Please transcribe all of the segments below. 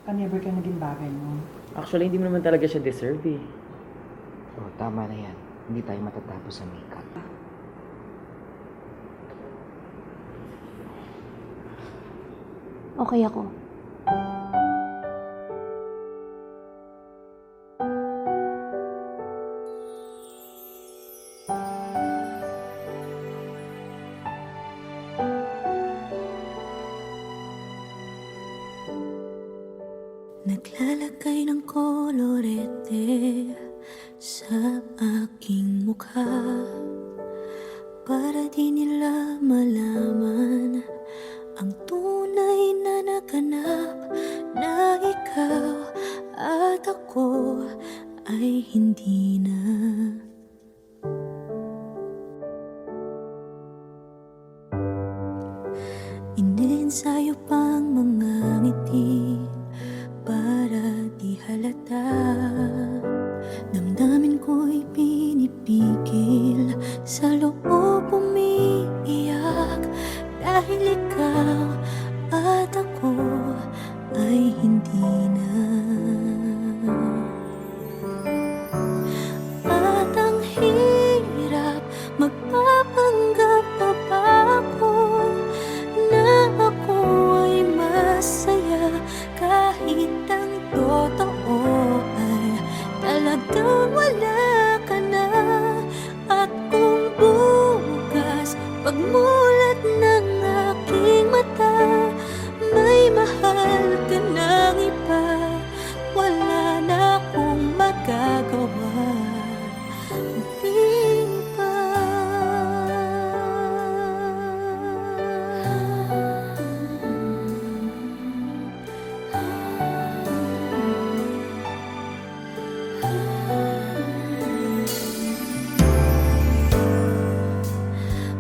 Baka never ka naging bagay mo. Actually, hindi mo naman talaga siya deserve eh. Oh, tama na yan. Hindi tayo matatapos sa makeup. Okay ako. Naglalagay ng kolorete sa aking mukha para di nila malaman ang tunay na naganap, na ikaw at ako ay hindi na. Iniensayo pang mga ngiti para di halata. Damdamin ko'y pinipigil, sa loob umiiyak, dahil ikaw at ako ay hindi na. At ang hirap, magpapanggap pa ba ako na ako ay masaya, kahit ang totoo ay talagang wala ka na. At kung bukas pagmulat ng aking mata, may mahal ka ng iba, wala na akong magagawa. Di ba?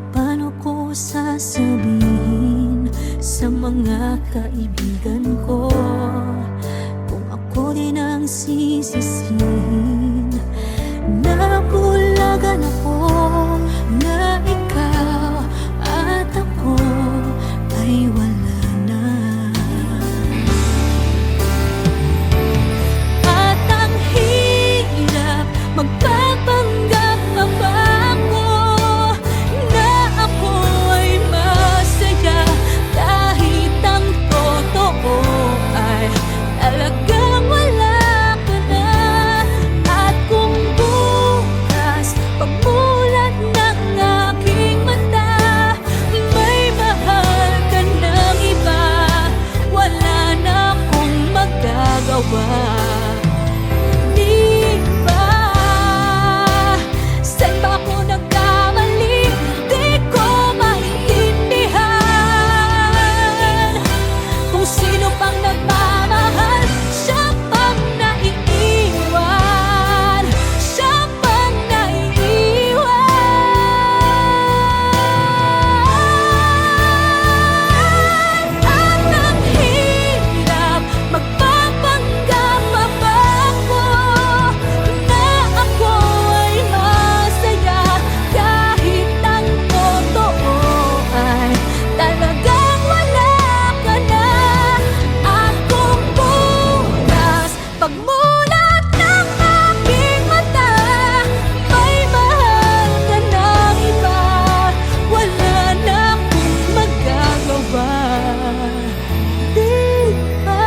Paano ko sasabihin sa mga kaibigan ko kung ako din ang sisisihin? Nabulagan ako na ikaw at ako ay wala na. At ang hirap, magpapanggap pa ba ako na ako ay masaya, kahit ang totoo ay talagang wala ka na. At kung bukas pagmulat ng aking mata, may mahal ka ng iba, wala na akong magagawa. Di ba? Saan ba ako nagkamali? Di ko maintindihan. Kung sino pang nagmamahal, siya pang naiiwan, siya pang naiiwan. At ang hirap, magpapanggap pa ba ako na ako ay masaya, kahit ang totoo ay talagang wala ka na. At kung bukas pagmulat ng aking mata, may mahal ka ng iba, wala na akong magagawa. Di ba?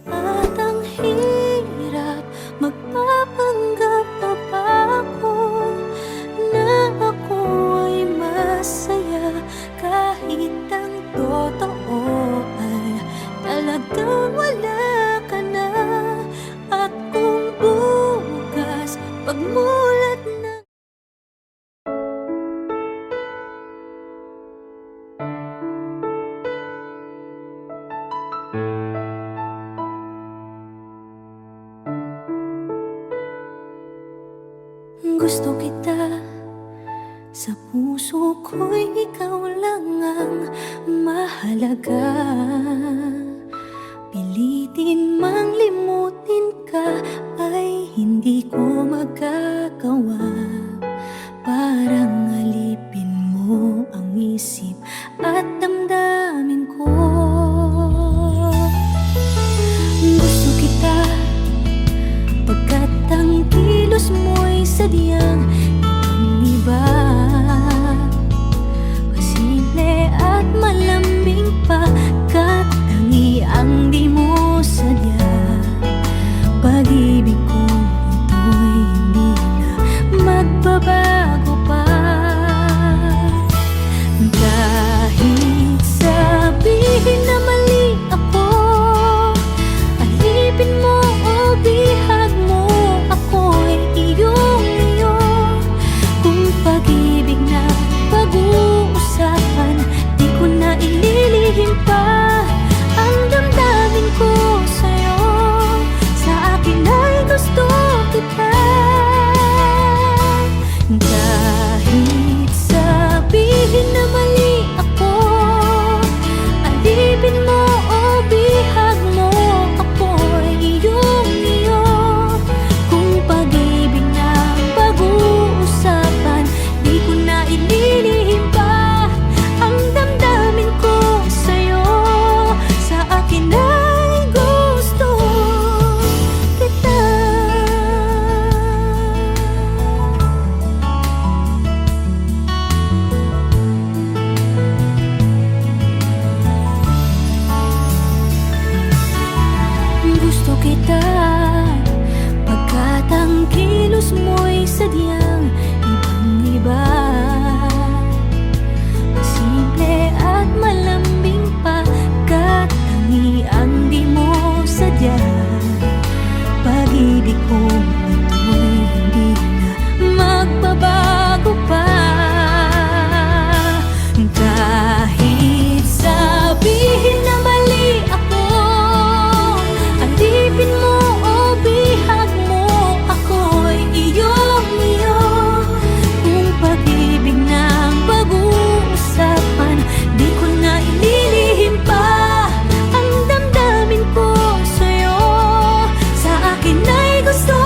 At ang hirap, magpapanggap pa ba ako na ako ay masaya, kahit ang totoo ay talagang wala ka na. At kung bukas pagmulat ng Gusto kita, sa puso ko'y ikaw lang ang mahalaga. Pilitin mang limutin ka ay hindi ko magagawa. Parang alipin mo ang isip at damdamin ko. Gusto kita, pagkat ang kilos mo'y sadyang ibang-iba. Pasimple at malambing pa, kat tangi ang di mo sadya. Pag-ibig ko ito'y hindi na magbabago pa. Kahit sabihin na mali ako, alipin mo o bihag mo, ako'y iyong-iyo. Kung pag-ibig na pag-uusapan, di ko na ililihim pa ang damdamin ko sa'yo. Sa akin ay gusto kita. Kahit sabihin na mali ako, alipin mo o bihag mo, ako'y iyong-iyo. Kung pag-ibig na pag-uusapan, di ko na ililihim pa ang damdamin ko sa'yo. Sa akin ay gusto kita. Gusto kita, pagkat ang kilos mo'y sadyang ibang-iba. Simple at malambing pa, kat tangi ang di mo sadya. Pag-ibig ko ito'y hindi na magbabago pa. Kahit sabihin na mali ako, alipin mo o bihag mo, ako'y iyong-iyo. Kung pag-ibig na pag-uusapan, di ko na ililihim pa ang damdamin ko sa'yo. Sa akin ay gusto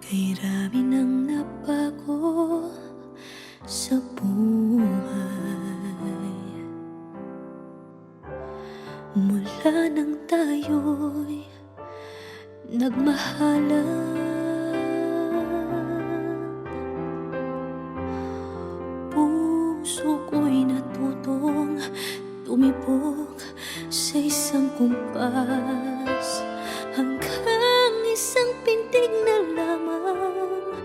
Kay rami ng nabago sa buhay mula nang tayo'y nagmahalan. Puso ko'y natutong tumibok sa isang kumpas, hanggang isang pintig na lamang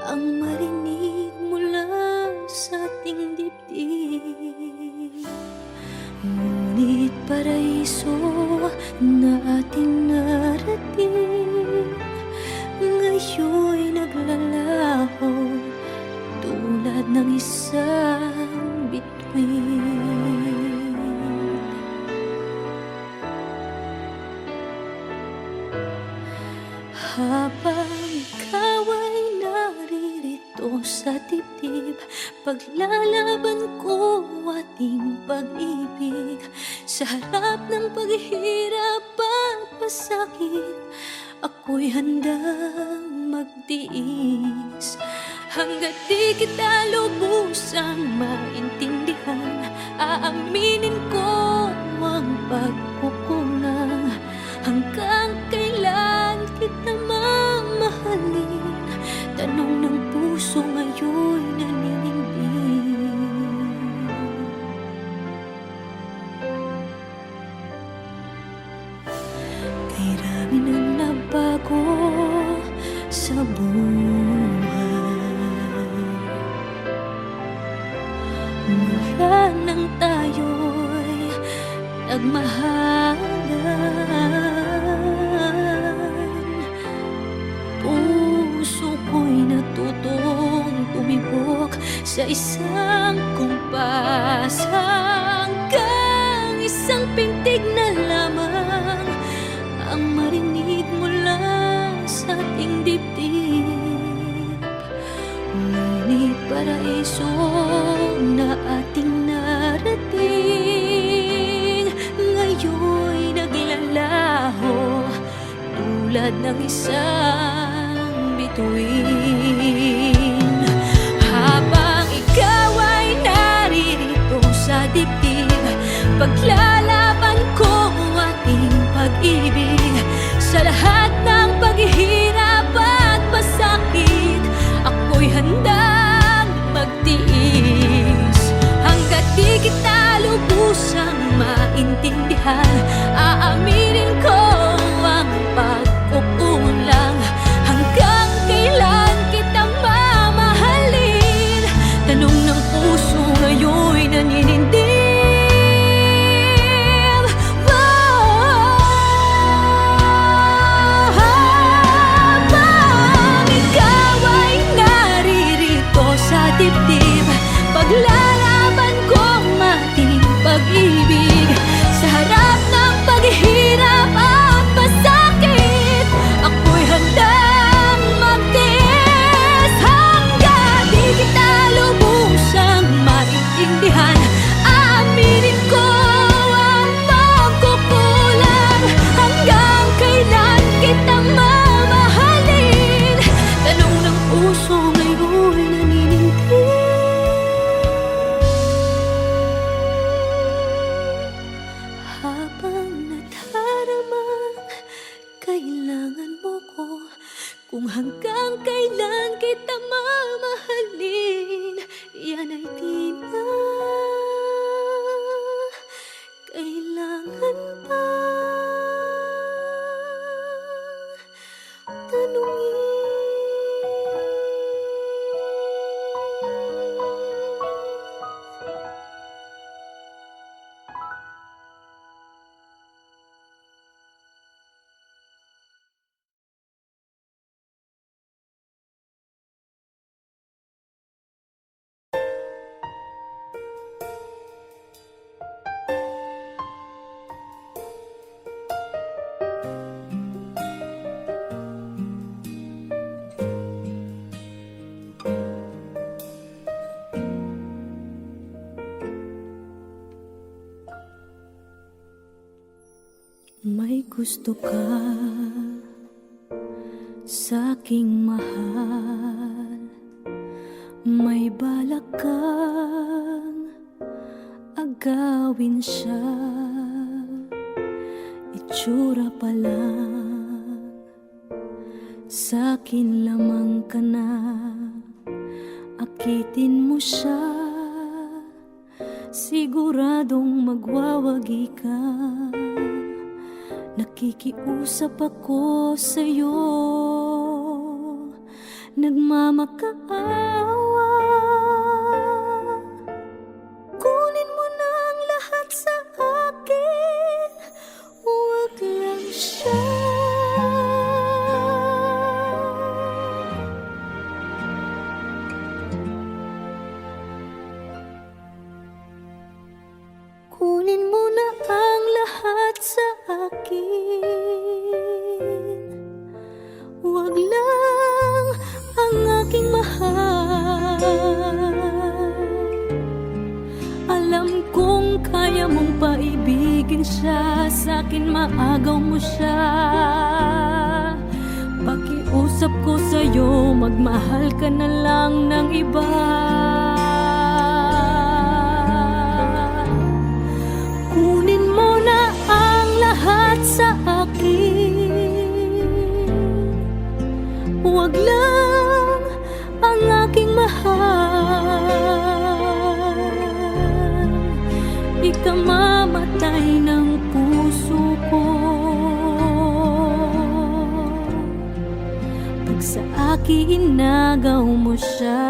ang marinig mula sa ating dibdib. Ngunit paraiso na ating narating ngayon'y naglalaho tulad ng isang bituin. Habang ikaw ay naririto sa dibdib, paglalaban ko ating pag-ibig. Sa harap ng paghihirap at pasakit, ako'y handang magtiis. Hanggat di kita lubusang maintindihan, aaminin ko ang pagkukulang. Hanggang kailan kita mamahalin? Tanong ng puso ngayon'y naninindig. Kay rami ng nabago sa buhay mula nang tayo'y nagmahalan. Puso ko'y natutong tumibok sa isang kumpas, hanggang isang pintig na lamang ang marinig mula sa ating dibdib. Ngunit paraiso na ating narating ngayon'y naglalaho tulad ng isang bituin. Habang ikaw ay naririto sa dibdib, paglalaban ko ating pag-ibig. Sa lahat ng paghihirap at pasakit, ako'y handang magtiis. Hanggat di kita lubusang maintindihan, aaminin ko ang pagkukulang. Hanggang kailan kita mamahalin? Tanong ng puso ngayon'y naninindig. Habang ikaw ay naririto sa dibdib, paglalaban ko ating pag-ibig. Sa harap ng paghihirap at pasakit, ako'y handang magtiis. Hanggang di kita lubusang maintindihan, aaminin ko ang pagkukulang. Hanggang kailan kita mamahalin? Tanong ng puso ngayon'y naninindig. Habang nadaramang kailangan mo ko, kung hanggang kailan kita mamahalin, yan ay di na kailangan pa tanungin. May gusto ka Sa'king mahal, may balak kang agawin siya. Itsura pa lang, sa'kin lamang ka na. Akitin mo siya, siguradong magwawagi ka. Nakikiusap ako sa'yo, nagmamakaawa. Kunin mo na ang lahat sa akin, huwag lang siya. Kunin mo na ang lahat sa akin, huwag lang ang aking mahal. Alam kong kaya mong paibigin siya, sa'kin maagaw mo siya. Pakiusap ko sa'yo, magmahal ka na lang ng iba. Kunin mo na ang lahat sa akin, huwag lang ang aking mahal. Ikamamatay ng puso ko pag sa akin inagaw mo siya.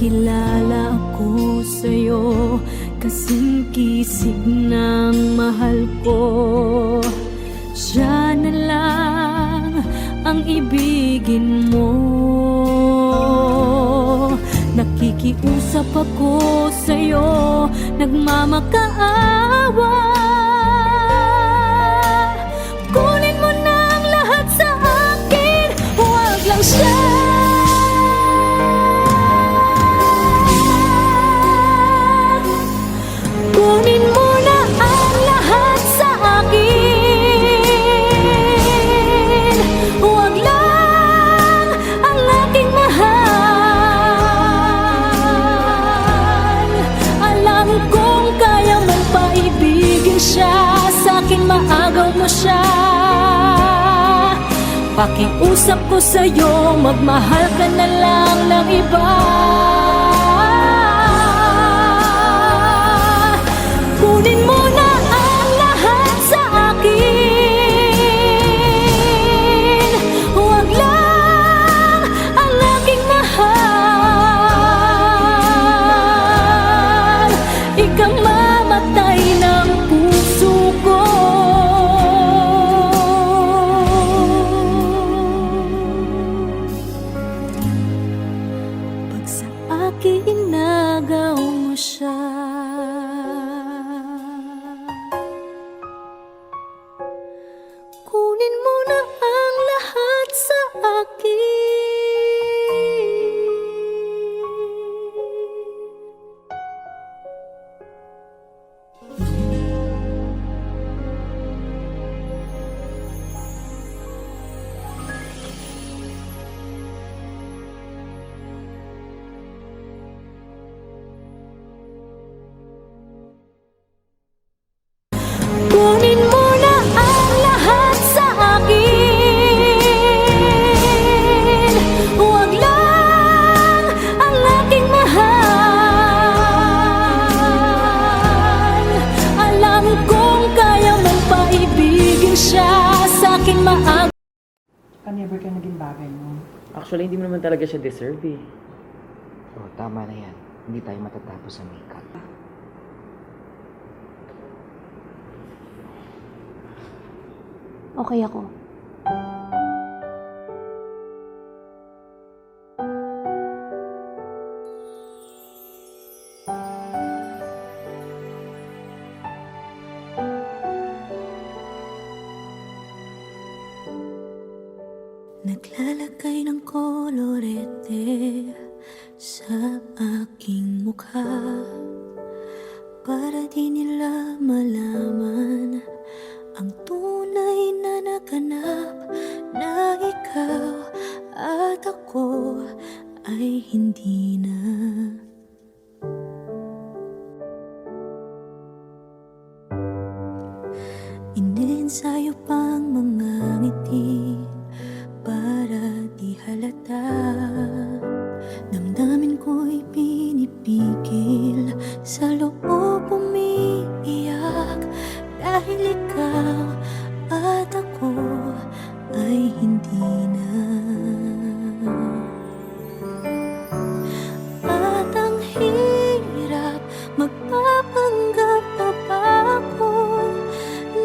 Kilala ako sa'yo, kasing kisig ng mahal ko. Siya na lang ang ibigin mo. Nakikiusap ako sa'yo, nagmamakaawa. Kunin mo na ang lahat sa akin, huwag lang siya. Kunin mo na ang lahat sa akin, huwag lang ang aking mahal. Alam kong kaya mong paibigin siya, sa'kin maagaw mo siya. Pakiusap ko sa'yo, magmahal ka na lang ng iba. Kunin mo na ang lahat sa akin, huwag lang ang aking mahal. Ikamamatay ng puso ko pag sa akin inagaw mo siya. Kunin mo na ang lahat sa akin. Kunin mo na ang lahat sa akin, huwag lang ang aking mahal. Alam kong kaya mong paibigin siya, sa'kin maagaw. Never ka naging bagay mo. Actually, hindi mo naman talaga siya deserve eh. Oh, tama na yan. Hindi tayo matatapos sa makeup. Okay ako. Naglalagay ng kolorete sa aking mukha, para di nila malaman ang tunay na naganap, na ikaw at ako ay hindi na. Inensayo pang mga ngiti para di halata, damdamin ko'y pinipigil, sa loob umiiyak, dahil ikaw at ako ay hindi na. At ang hirap, magpapanggap pa ba ako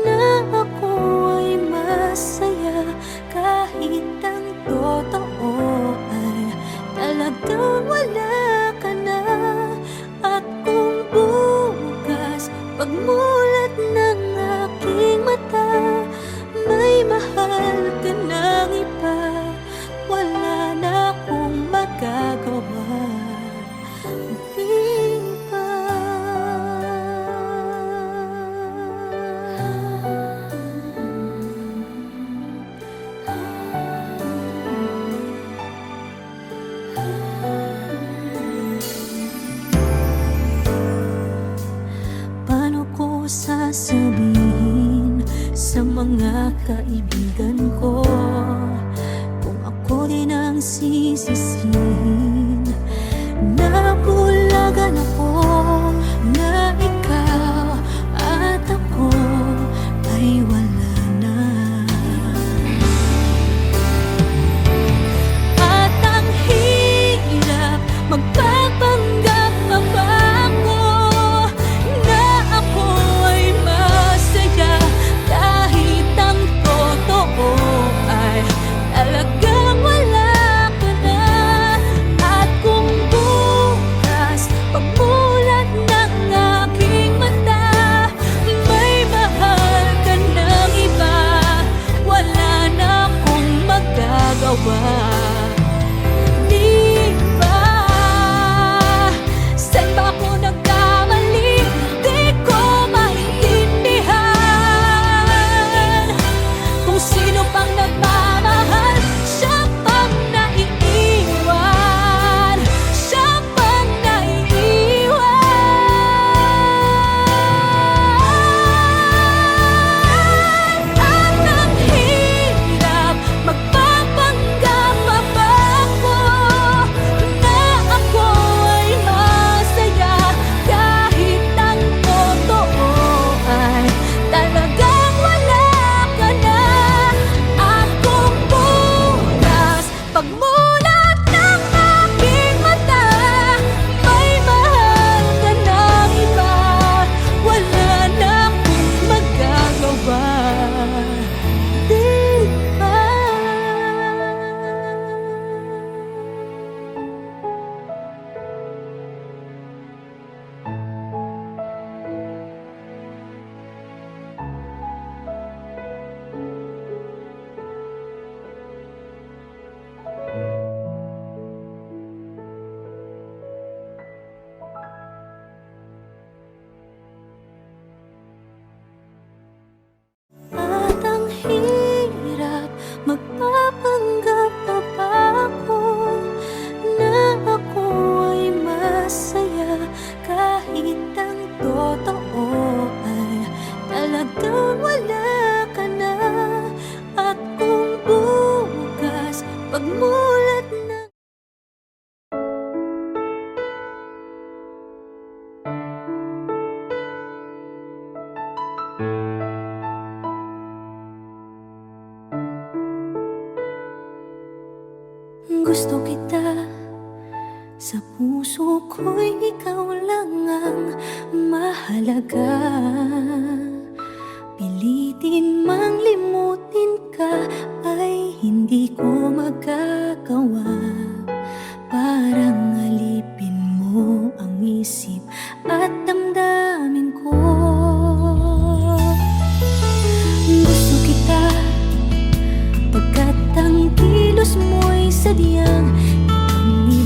na ako ay masaya, kahit ang totoo ay talagang wala ka na. At kung bukas pagmulat ng aking mata, may mahal ka ng iba, wala na akong magagawa. Di ba? Paano ko sasabihin sa mga kaibigan ko kung ako din ang sisisihin? Nabulagan ako na ikaw at ako ay wala na. At ang hirap, magpapanggap pa ba ako na ako ay masaya, kahit ang totoo ay talagang wala ka na. At kung bukas pagmulat ng aking mata, may mahal ka ng iba, wala na akong magagawa. Di ba? Saan ba ako nagkamali? Di ko maintindihan. Kung sino pang nagmamahal, siya pang naiiwan, siya pang naiiwan. At ang hirap, magpapanggap pa ba ako na ako ay masaya, kahit ang totoo ay talagang wala ka na. At kung bukas pagmulat ng aking mata, may mahal ka ng iba, wala na akong magagawa. Di ba? At ang hirap, magpapanggap pa ba ako na ako ay masaya, kahit ang totoo ay talagang wala ka na. At kung bukas pagmulat ng gusto kita, sa puso ko'y ikaw lang ang mahalaga. Pilitin mang limutin ka ay hindi ko magagawa. Parang alipin mo ang isip at damdamin ko. Gusto kita, pagkat ang kilos mo'y sadyang ibang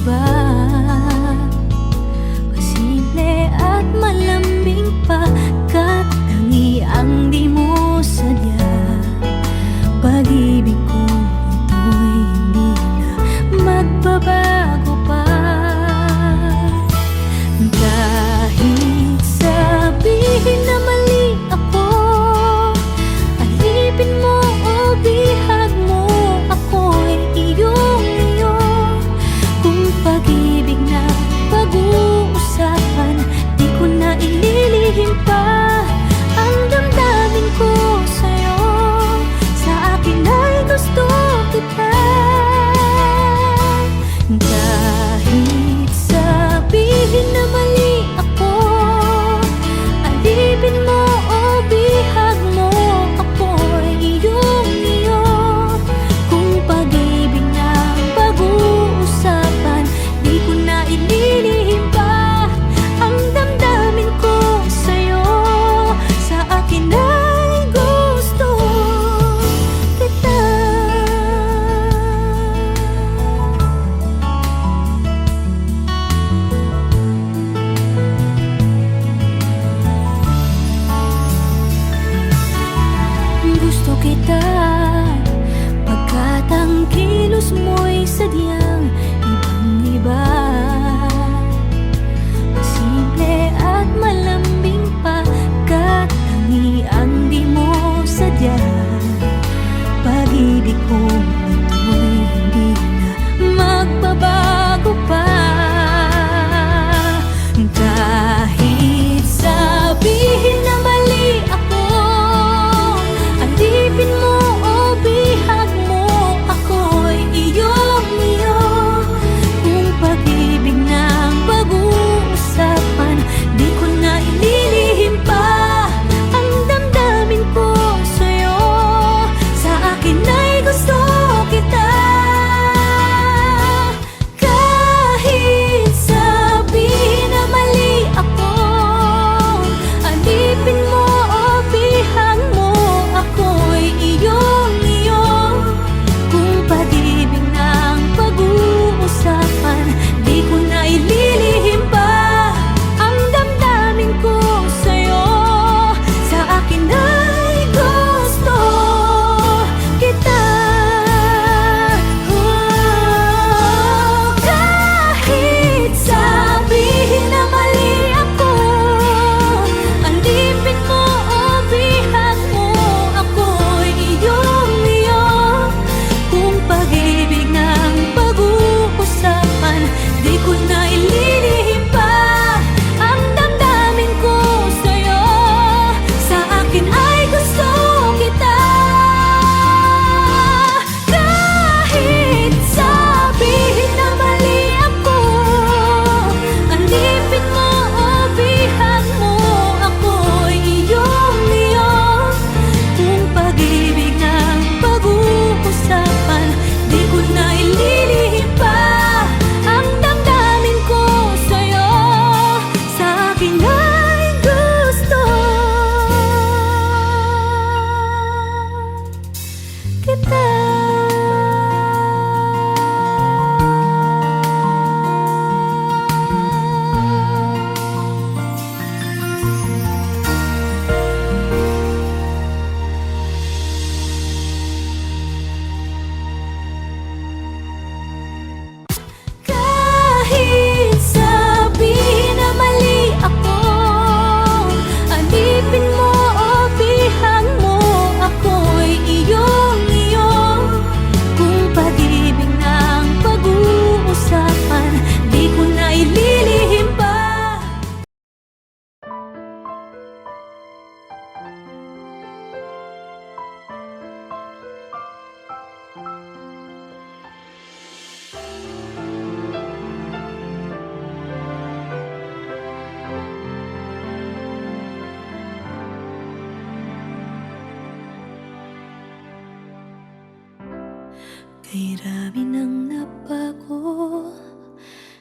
Kay rami ng nabago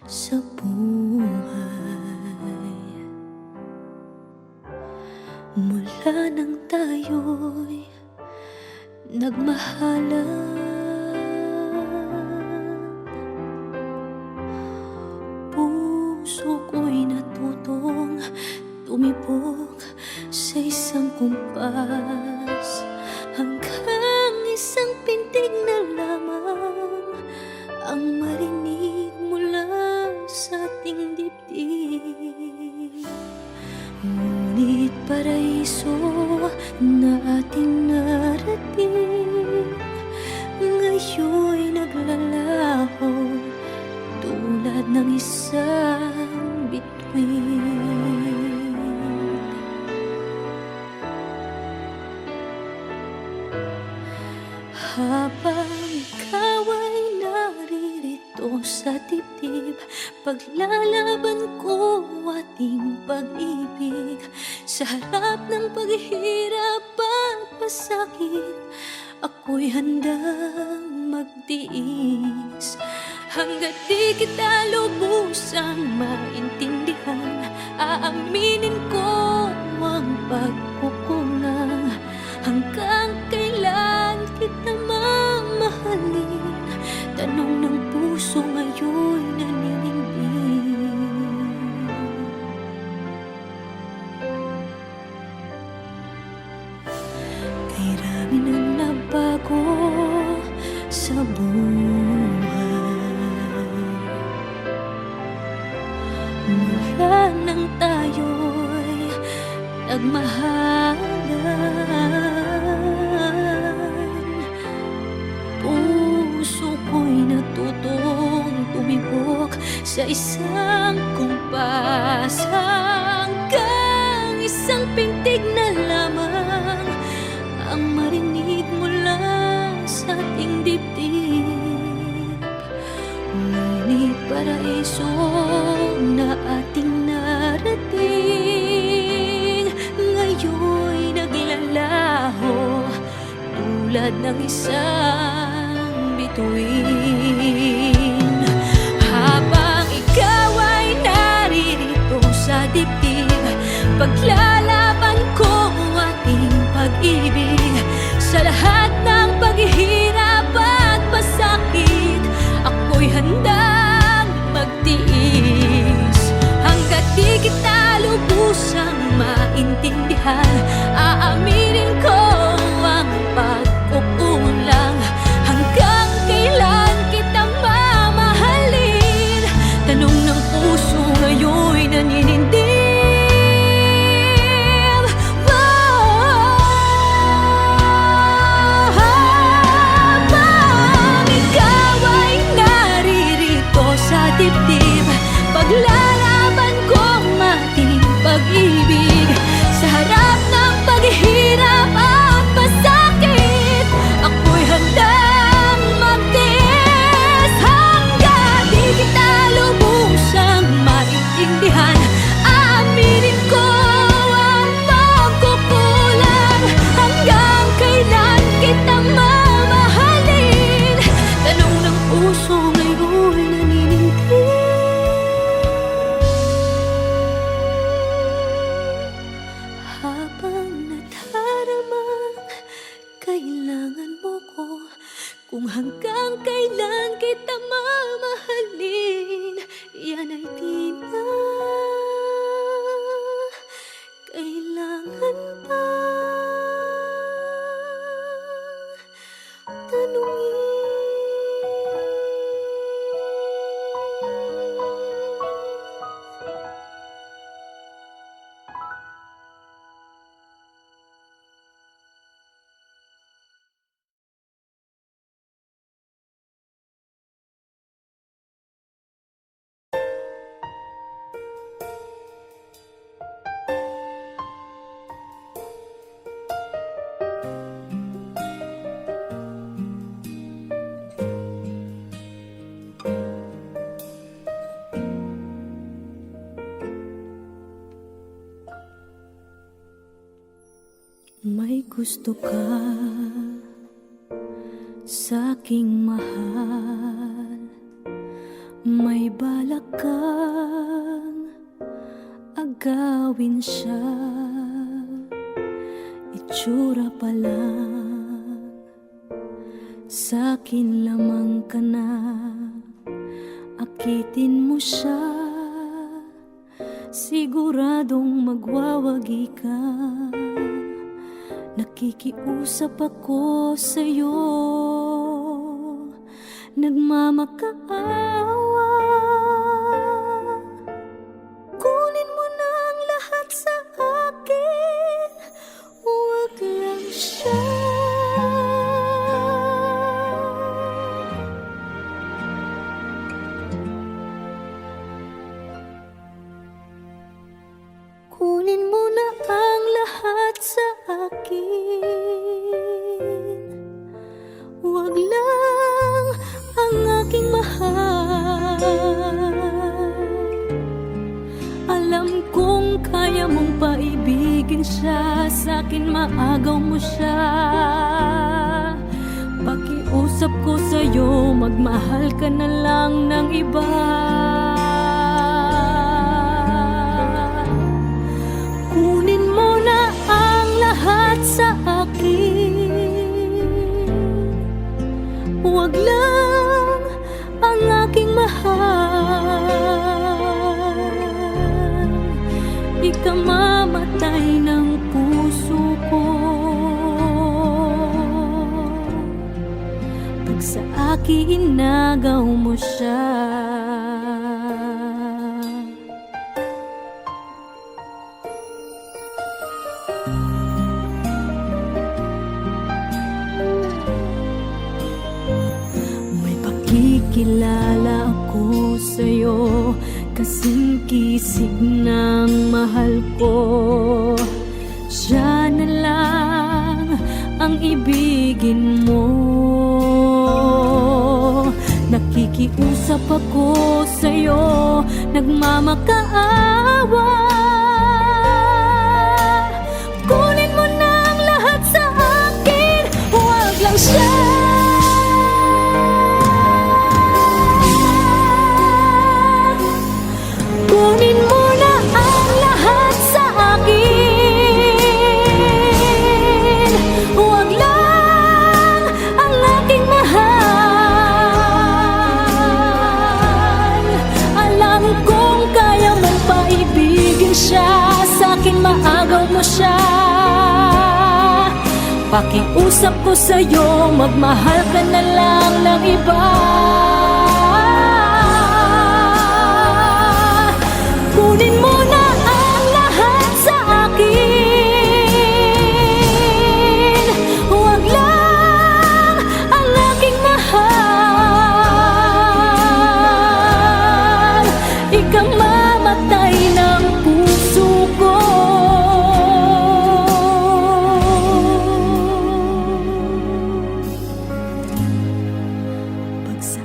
sa buhay mula nang tayo'y nagmahalan. Puso ko'y natutong tumibok sa isang kumpas, hanggang isang pintig na lamang ang marinig mula sa ating dibdib. Ngunit paraiso na ating narating ngayon'y naglalaho tulad ng isang bituin. Habang ikaw ay naririto sa dibdib, paglalaban ko ating pag-ibig. Sa harap ng paghihirap at pasakit, ako'y handang magtiis. Hanggat di kita lubusang maintindihan, aaminin ko ang pagkukulang. Hanggang kailan kita mamahalin? Tanong ng puso ngayon'y naninindig. Kay rami ng nabago sa buhay mula nang tayo'y nagmahalan. Puso ko'y natutong tumibok sa isang kumpas, hanggang isang pintig na lamang ang marinig mula sa ating dibdib. Ngunit paraiso na ating narating ngayon'y naglalaho tulad ng isang bituin. Habang ikaw ay naririto sa dibdib, paglalaban ko ating pag-ibig. Sa lahat ng paghihirap at pasakit, ako'y handang magtiis. Hanggat di kita lubusang maintindihan, aaminin ko ang pagkukulang. Hanggang kailan kita mamahalin? Tanong ng puso ngayon'y naninindig. Habang ikaw ay naririto sa dibdib, paglalaban ko ang ating pag-ibig. Sa harap ng paghihirap at pasakit, ako'y handang magtiis. Hanggang di kita lubusang maintindihan, aaminin ko ang pagkukulang. Hanggang kailan kita mamahalin? Tanong ng puso ngayon'y naninindig. Habang nadaramang kailangan mo ko, kung hanggang kailan kita mamahalin, yan ay di na kailangan pa tanungin. May gusto ka sa'kin. aking mahal, may balak kang agawin siya. Itsura pa lang, sa'kin lamang ka na. Akitin mo siya, siguradong magwawagi ka. Nakikiusap ako sa'yo, nagmamakaawa. Kunin mo na ang lahat sa akin, huwag lang siya. Kunin mo na ang lahat sa akin, huwag lang ang aking mahal. Alam kong kaya mong paibigin siya, sa'kin maagaw mo siya. Pakiusap ko sa'yo, magmahal ka na lang ng iba. Kunin mo na ang lahat sa akin, huwag lang ang aking mahal. Ikamamatay ng puso ko pag sa akin inagaw mo siya. Kikilala ako sa'yo, kasing kisig ng mahal ko. Siya na lang ang ibigin mo. Nakikiusap ako sa'yo, nagmamakaawa. Kunin mo na ang lahat sa akin, huwag lang siya. Kunin mo na ang lahat sa akin, huwag lang ang aking mahal. Alam kong kaya mong paibigin siya, sa'kin maagaw mo siya. Pakiusap ko sa'yo, magmahal ka na lang ng iba. Kunin mo na ang lahat sa akin, huwag lang ang aking mahal. Ikamamatay ng puso ko pag sa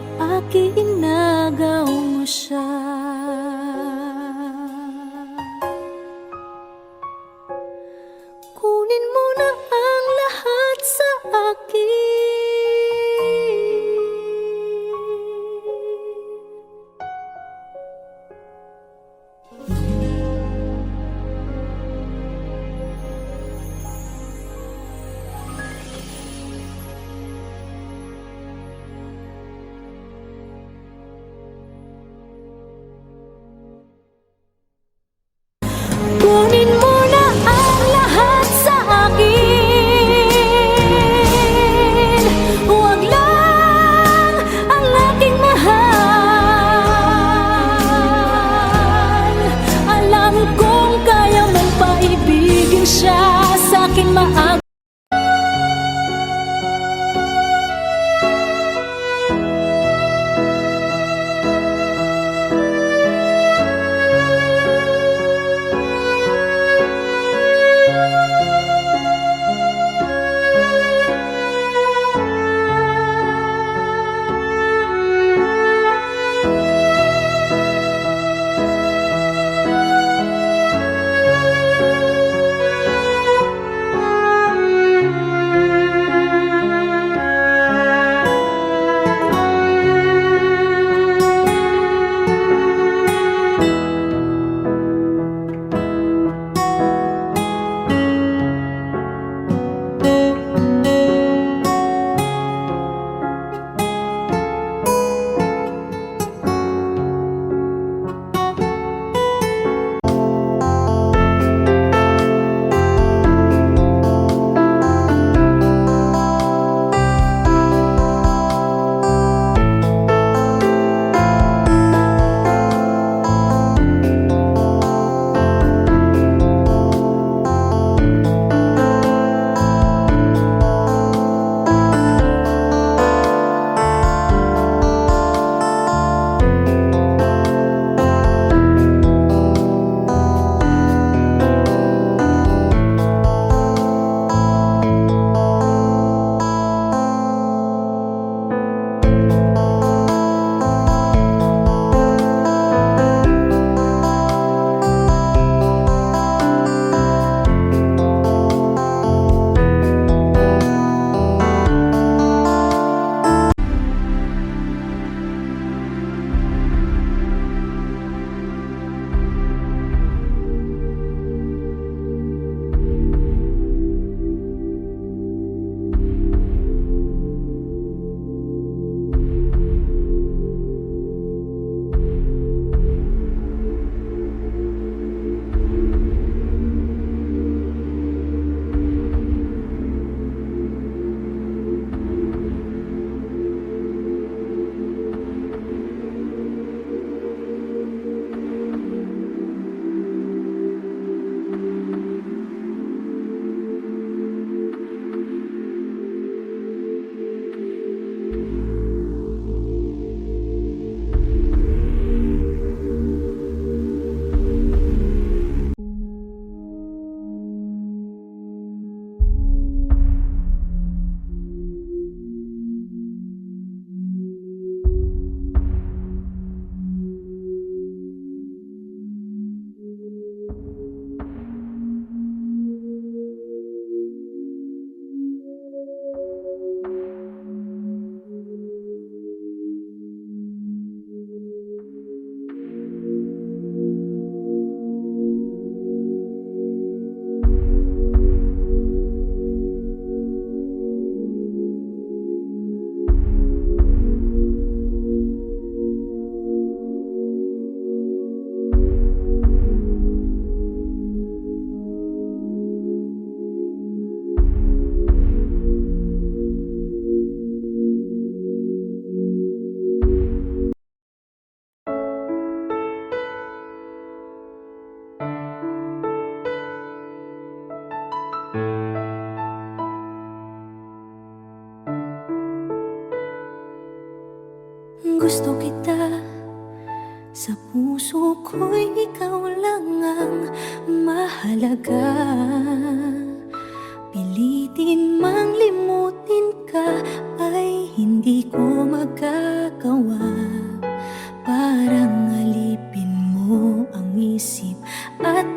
gusto kita. Sa puso ko'y ikaw lang ang mahalaga. Pilitin mang limutin ka ay hindi ko magagawa. Parang alipin mo ang isip at